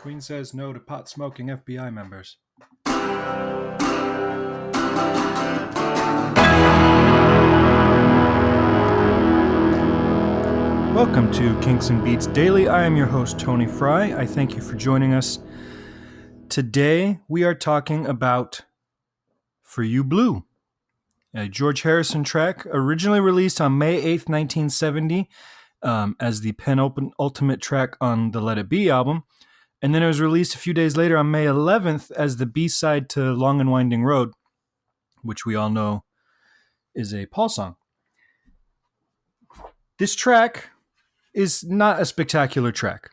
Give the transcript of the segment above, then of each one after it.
Queen says no to pot smoking FBI members. Welcome to Kinks and Beats Daily. I am your host, Tony Fry. I thank you for joining us. Today, we are talking about For You Blue, a George Harrison track originally released on May 8th, 1970 as the penultimate track on the Let It Be album. And then it was released a few days later on May 11th as the B-side to Long and Winding Road, which we all know is a Paul song. This track is not a spectacular track.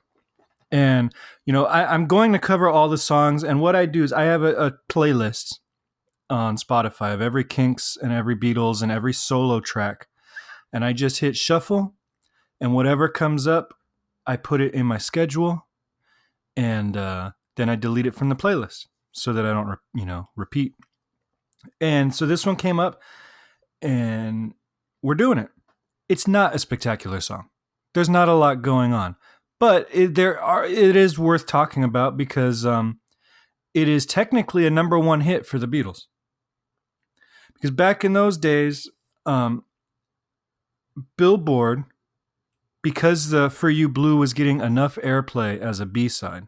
And, I'm going to cover all the songs. And what I do is I have a playlist on Spotify of every Kinks and every Beatles and every solo track. And I just hit shuffle. And whatever comes up, I put it in my schedule. And then I delete it from the playlist so that I don't, repeat. And so this one came up and we're doing it. It's not a spectacular song. There's not a lot going on, but it is worth talking about because it is technically a number one hit for the Beatles. Because back in those days, Billboard, because the For You Blue was getting enough airplay as a B-side,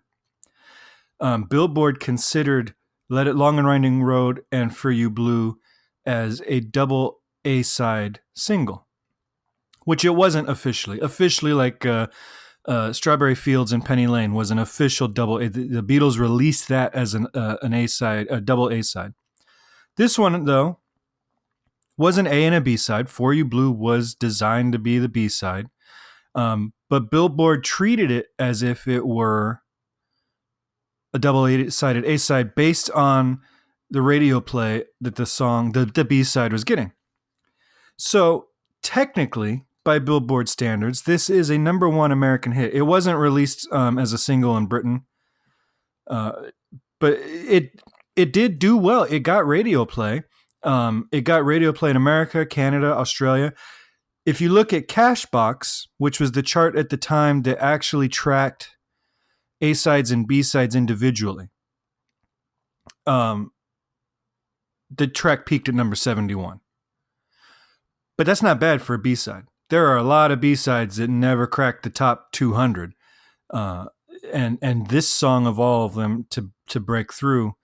Billboard considered Let It Long and Winding Road and For You Blue as a double A-side single, which it wasn't officially. Officially, like Strawberry Fields and Penny Lane was an official double A. The Beatles released that as an A-side, a double A-side. This one, though, was an A and a B-side. For You Blue was designed to be the B-side. But Billboard treated it as if it were a double A-sided A-side based on the radio play that the song, the B-side was getting. So technically, by Billboard standards, this is a number one American hit. It wasn't released as a single in Britain, but it did do well. It got radio play. It got radio play in America, Canada, Australia. If you look at Cashbox, which was the chart at the time that actually tracked A-sides and B-sides individually, the track peaked at number 71. But that's not bad for a B-side. There are a lot of B-sides that never cracked the top 200. And this song of all of them to break through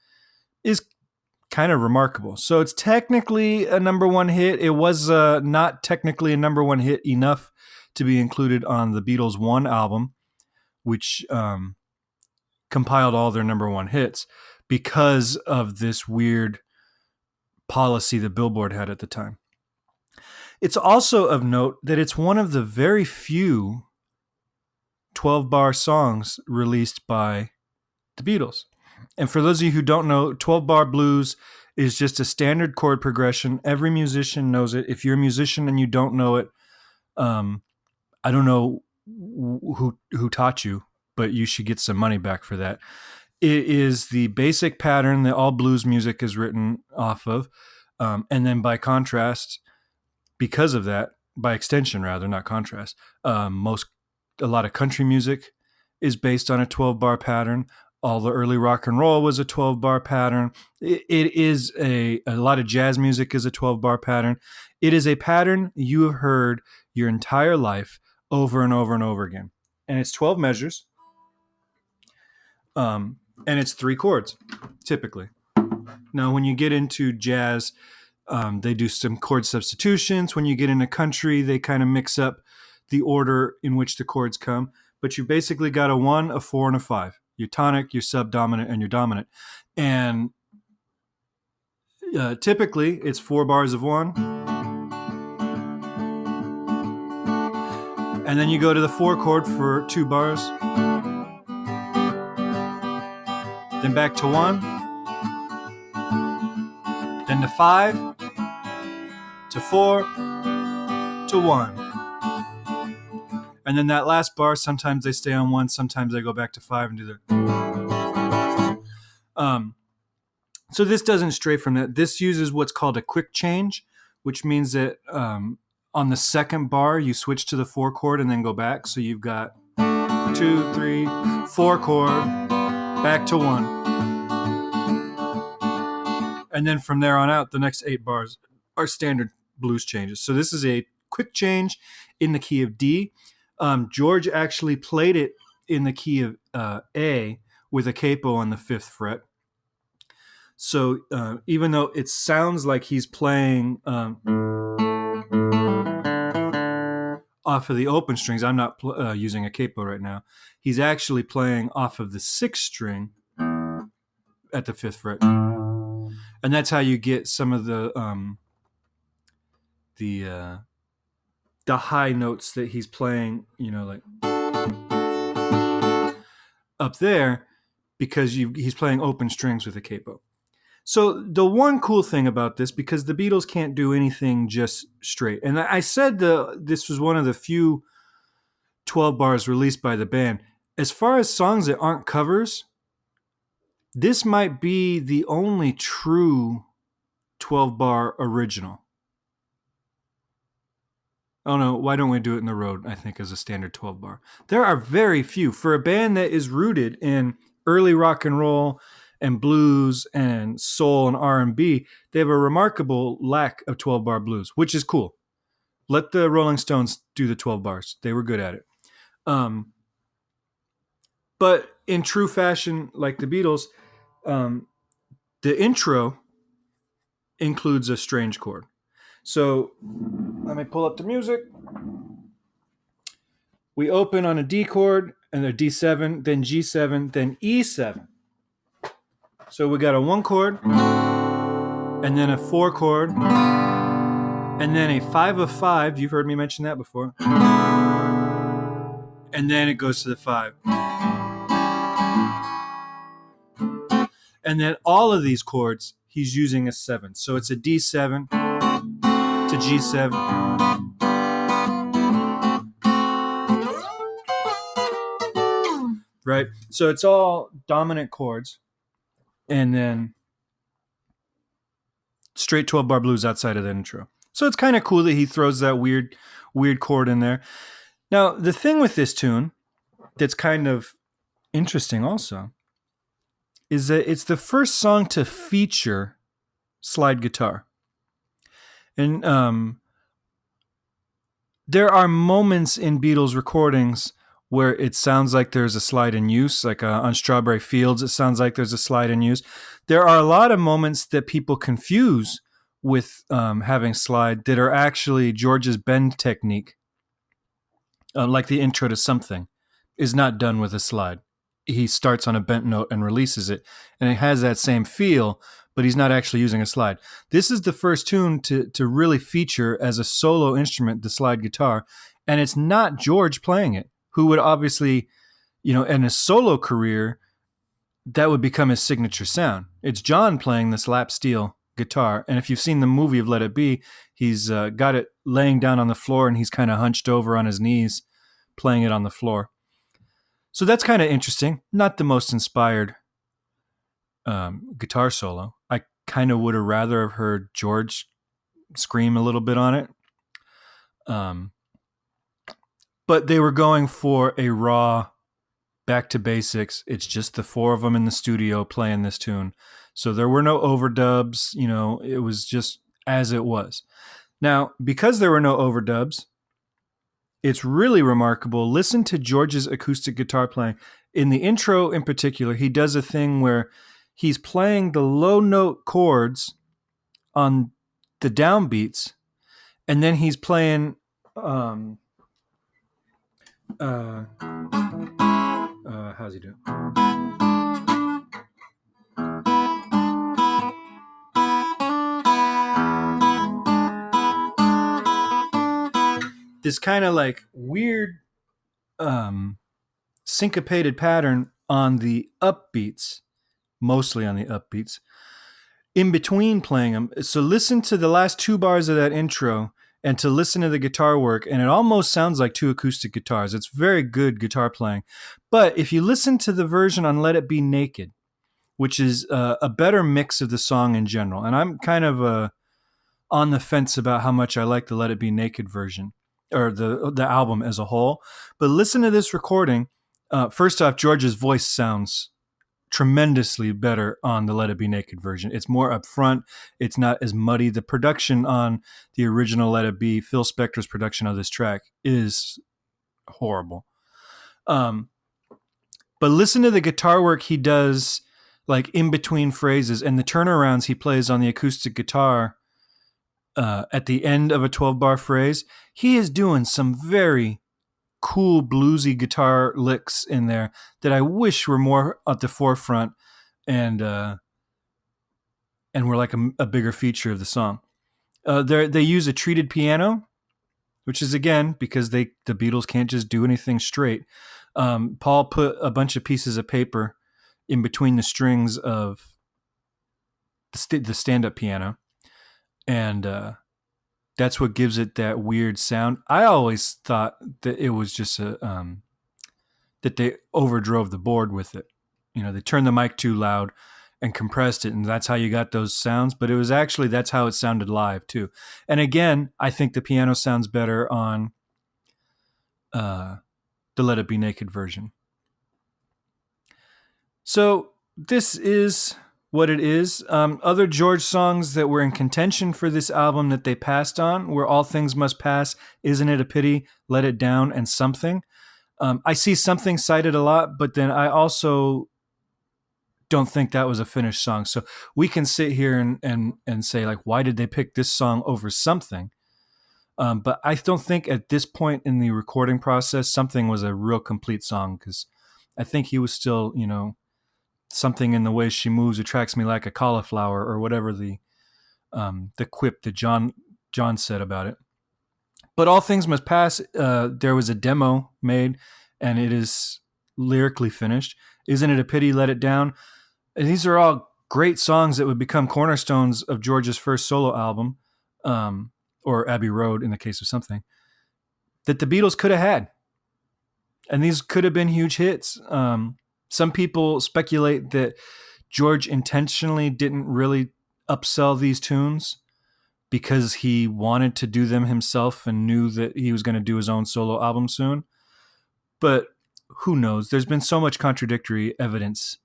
is kind of remarkable. So it's technically a number one hit. It was not technically a number one hit enough to be included on the Beatles' One album, which compiled all their number one hits because of this weird policy that Billboard had at the time. It's also of note that it's one of the very few 12-bar songs released by the Beatles. And for those of you who don't know, 12-bar blues is just a standard chord progression. Every musician knows it. If you're a musician and you don't know it, I don't know who taught you, but you should get some money back for that. It is the basic pattern that all blues music is written off of. And then by contrast, because of that, by extension rather, not contrast, a lot of country music is based on a 12-bar pattern. All the early rock and roll was a 12-bar pattern. It is a lot of jazz music is a 12-bar pattern. It is a pattern you have heard your entire life over and over and over again. And it's 12 measures. And it's 3 chords, typically. Now, when you get into jazz, they do some chord substitutions. When you get into country, they kind of mix up the order in which the chords come. But you basically got a 1, a 4, and a 5. Your tonic, your subdominant, and your dominant. And typically, it's 4 bars of 1. And then you go to the 4 chord for 2 bars. Then back to 1. Then to 5. To 4. To 1. And then that last bar, sometimes they stay on 1, sometimes they go back to 5 and do the... So this doesn't stray from that. This uses what's called a quick change, which means that on the second bar, you switch to the 4 chord and then go back. So you've got 2, 3, 4 chord, back to 1. And then from there on out, the next 8 bars are standard blues changes. So this is a quick change in the key of D. George actually played it in the key of A with a capo on the 5th fret. So even though it sounds like he's playing off of the open strings, I'm not using a capo right now. He's actually playing off of the 6th string at the 5th fret, and that's how you get some of the high notes that he's playing. You know, like up there, because he's playing open strings with a capo. So the one cool thing about this, because the Beatles can't do anything just straight, and I said this was one of the few 12 bars released by the band. As far as songs that aren't covers, this might be the only true 12 bar original. Oh no, why don't we do it in the road, I think, as a standard 12 bar. There are very few. For a band that is rooted in early rock and roll and blues and soul and R&B, they have a remarkable lack of 12 bar blues, which is cool. Let the Rolling Stones do the 12 bars. They were good at it. But in true fashion, like the Beatles, the intro includes a strange chord. So let me pull up the music. We open on a D chord and a D7, then G7, then E7. So we got a 1 chord, and then a 4 chord, and then a 5 of 5. You've heard me mention that before. And then it goes to the 5. And then all of these chords, he's using a 7. So it's a D7 to G7. Right? So it's all dominant chords. And then straight 12 bar blues outside of the intro. So it's kind of cool that he throws that weird chord in there. Now, the thing with this tune that's kind of interesting also is that it's the first song to feature slide guitar. And there are moments in Beatles recordings where it sounds like there's a slide in use, like on Strawberry Fields, it sounds like there's a slide in use. There are a lot of moments that people confuse with having slide that are actually George's bend technique, like the intro to Something is not done with a slide. He starts on a bent note and releases it, and it has that same feel, but he's not actually using a slide. This is the first tune to really feature as a solo instrument the slide guitar, and it's not George playing it, who would obviously, in his solo career, that would become his signature sound. It's John playing this lap steel guitar, and if you've seen the movie of Let It Be, he's got it laying down on the floor, and he's kind of hunched over on his knees, playing it on the floor. So that's kind of interesting. Not the most inspired guitar solo. I kind of would have rather have heard George scream a little bit on it. But they were going for a raw, back to basics. It's just the 4 of them in the studio playing this tune. So there were no overdubs. It was just as it was. Now, because there were no overdubs, it's really remarkable. Listen to George's acoustic guitar playing. In the intro in particular, he does a thing where he's playing the low note chords on the downbeats, and then he's playing how's he doing? This kind of like weird syncopated pattern on the upbeats, mostly on the upbeats, in between playing them. So listen to the last 2 bars of that intro and to listen to the guitar work, and it almost sounds like 2 acoustic guitars. It's very good guitar playing. But if you listen to the version on Let It Be Naked, which is a better mix of the song in general, and I'm kind of on the fence about how much I like the Let It Be Naked version, or the album as a whole. But listen to this recording. First off, George's voice sounds tremendously better on the Let It Be Naked version. It's more upfront. It's not as muddy. The production on the original Let It Be, Phil Spector's production of this track, is horrible. But listen to the guitar work he does, like in between phrases, and the turnarounds he plays on the acoustic guitar at the end of a 12-bar phrase. He is doing some very cool bluesy guitar licks in there that I wish were more at the forefront and were like a bigger feature of the song. They use a treated piano, which is, again, because the Beatles can't just do anything straight. Paul put a bunch of pieces of paper in between the strings of the stand-up piano, and that's what gives it that weird sound. I always thought that it was just that they overdrove the board with it. You know, they turned the mic too loud and compressed it, and that's how you got those sounds. But it was actually, that's how it sounded live too. And again, I think the piano sounds better on the Let It Be Naked version. So this is what it is. Other George songs that were in contention for this album that they passed on were All Things Must Pass, Isn't It a Pity, Let It Down, and Something. I see Something cited a lot, but then I also don't think that was a finished song. So we can sit here and say, like, why did they pick this song over Something? But I don't think at this point in the recording process, Something was a real complete song, because I think he was still, something in the way she moves attracts me like a cauliflower, or whatever the quip that John said about it. But All Things Must Pass, there was a demo made, and it is lyrically finished. Isn't It a Pity, Let It Down. And these are all great songs that would become cornerstones of George's first solo album, or Abbey Road in the case of Something, that the Beatles could have had. And these could have been huge hits. Some people speculate that George intentionally didn't really upsell these tunes because he wanted to do them himself and knew that he was going to do his own solo album soon. But who knows? There's been so much contradictory evidence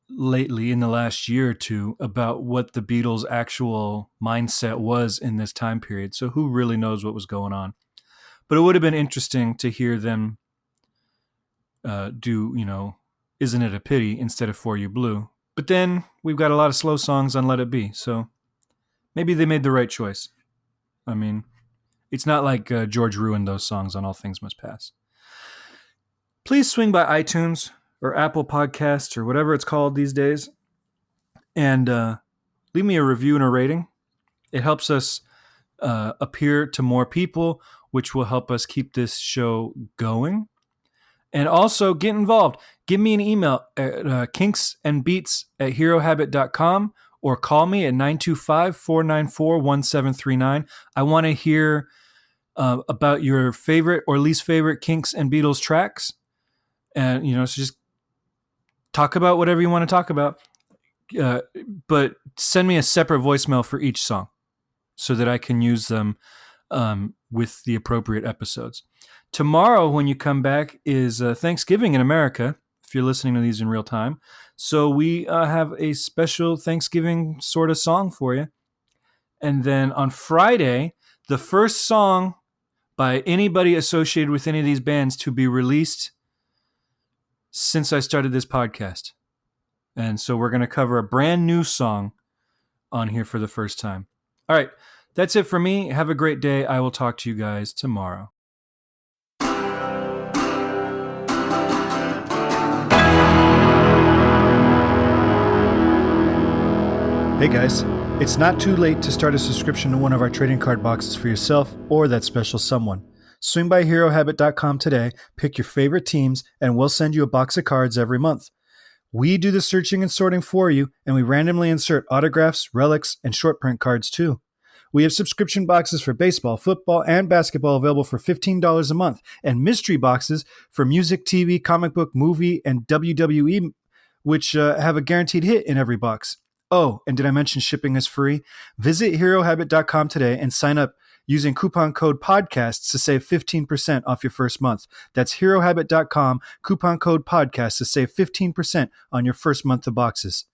lately in the last year or two about what the Beatles' actual mindset was in this time period. So who really knows what was going on? But it would have been interesting to hear them do, Isn't It a Pity instead of For You Blue. But then we've got a lot of slow songs on Let It Be, so maybe they made the right choice. I mean, it's not like George ruined those songs on All Things Must Pass. Please swing by iTunes or Apple Podcasts or whatever it's called these days and leave me a review and a rating. It helps us appear to more people, which will help us keep this show going. And also get involved. Give me an email at kinksandbeats@herohabit.com or call me at 925-494-1739. I want to hear about your favorite or least favorite Kinks and Beatles tracks. And, so just talk about whatever you want to talk about. But send me a separate voicemail for each song so that I can use them with the appropriate episodes. Tomorrow, when you come back, is Thanksgiving in America, if you're listening to these in real time. So we have a special Thanksgiving sort of song for you. And then on Friday, the first song by anybody associated with any of these bands to be released since I started this podcast. And so we're going to cover a brand new song on here for the first time. All right, that's it for me. Have a great day. I will talk to you guys tomorrow. Hey guys, it's not too late to start a subscription to one of our trading card boxes for yourself or that special someone. Swing by HeroHabit.com today, pick your favorite teams, and we'll send you a box of cards every month. We do the searching and sorting for you, and we randomly insert autographs, relics, and short print cards too. We have subscription boxes for baseball, football, and basketball available for $15 a month, and mystery boxes for music, TV, comic book, movie, and WWE, which have a guaranteed hit in every box. Oh, and did I mention shipping is free? Visit HeroHabit.com today and sign up using coupon code podcasts to save 15% off your first month. That's herohabit.com, coupon code podcasts to save 15% on your first month of boxes.